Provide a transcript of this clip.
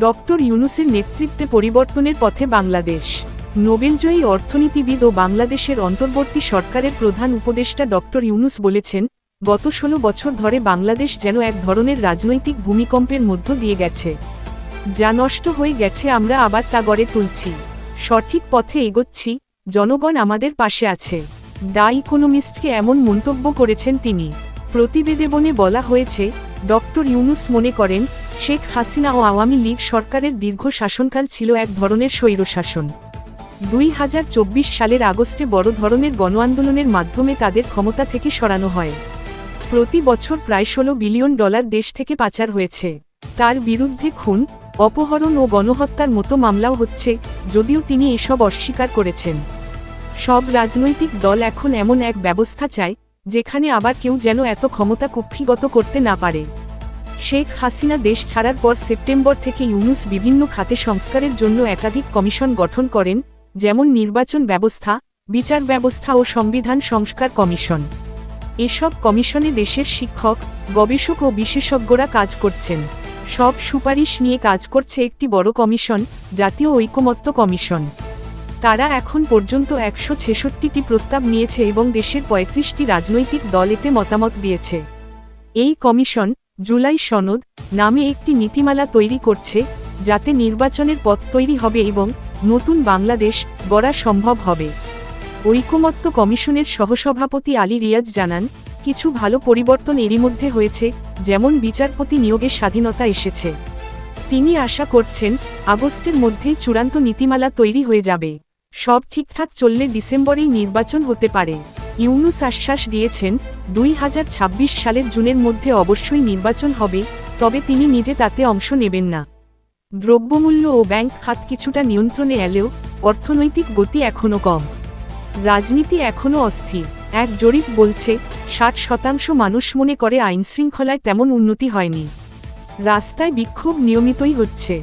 Doctor ইউনূসের নেতৃত্বে পরিবর্তনের পথে বাংলাদেশ। নোবেলজয়ী অর্থনীতিবিদ ও বাংলাদেশের অন্তর্বর্তী সরকারের প্রধান উপদেষ্টা ডক্টর ইউনূস বলেছেন, গত ১৬ বছর ধরে বাংলাদেশ যেন এক ধরনের রাজনৈতিক ভূমিকম্পের মধ্য দিয়ে গেছে। যা নষ্ট হয়ে গেছে আমরা আবার তা গড়ে তুলছি, সঠিক পথে এগোচ্ছি, জনগণ আমাদের পাশে আছে। দ্য ইকোনমিস্টকে এমন মন্তব্য করেছেন তিনি। প্রতিবেদনে বলা হয়েছে, ডক্টর ইউনূস মনে করেন, শেখ হাসিনা ও আওয়ামী লীগ সরকারের দীর্ঘ শাসনকাল ছিল এক ধরনের স্বৈরশাসন। ২০২৪ সালের আগস্টে বড় ধরনের গণআন্দোলনের মাধ্যমে তাদের ক্ষমতা থেকে সরানো হয়। প্রতি বছর প্রায় $16 বিলিয়ন দেশ থেকে পাচার হয়েছে। তার বিরুদ্ধে খুন, অপহরণ ও গণহত্যার মতো মামলাও হচ্ছে, যদিও তিনি এসব অস্বীকার করেছেন। সব রাজনৈতিক দল এখন এমন এক ব্যবস্থা চায়, যেখানে আবার কেউ যেন এত ক্ষমতা কুক্ষিগত করতে না পারে। শেখ হাসিনা দেশ ছাড়ার পর সেপ্টেম্বর থেকে ইউনূস বিভিন্ন খাতে সংস্কারের জন্য একাধিক কমিশন গঠন করেন, যেমন নির্বাচন ব্যবস্থা, বিচার ব্যবস্থা ও সংবিধান সংস্কার কমিশন। এসব কমিশনে দেশের শিক্ষক, গবেষক ও বিশেষজ্ঞরা কাজ করছেন। সব সুপারিশ নিয়ে কাজ করছে একটি বড় কমিশন, জাতীয় ঐকমত্য কমিশন। তারা এখন পর্যন্ত ১৬৬টি প্রস্তাব নিয়েছে এবং দেশের ৩৫টি রাজনৈতিক দল এতে মতামত দিয়েছে। এই কমিশন জুলাই সনদ নামে একটি নীতিমালা তৈরি করছে, যাতে নির্বাচনের পথ তৈরি হবে এবং নতুন বাংলাদেশ গড়া সম্ভব হবে। ঐকমত্য কমিশনের সহসভাপতি আলী রিয়াজ জানান, কিছু ভালো পরিবর্তন এরই মধ্যে হয়েছে, যেমন বিচারপতি নিয়োগের স্বাধীনতা এসেছে। তিনি আশা করছেন, আগস্টের মধ্যেই চূড়ান্ত নীতিমালা তৈরি হয়ে যাবে। সব ঠিকঠাক চললে ডিসেম্বরেই নির্বাচন হতে পারে। ইউনূস আশ্বাস দিয়েছেন, ২০২৬ সালের জুনের মধ্যে অবশ্যই নির্বাচন হবে, তবে তিনি নিজে তাতে অংশ নেবেন না। দ্রব্যমূল্য ও ব্যাংক খাত কিছুটা নিয়ন্ত্রণে এলেও অর্থনৈতিক গতি এখনও কম। রাজনীতি এখনও অস্থির। এক জরিপ বলছে, ৬০% মানুষ মনে করে আইনশৃঙ্খলায় তেমন উন্নতি হয়নি। রাস্তায় বিক্ষোভ নিয়মিতই হচ্ছে।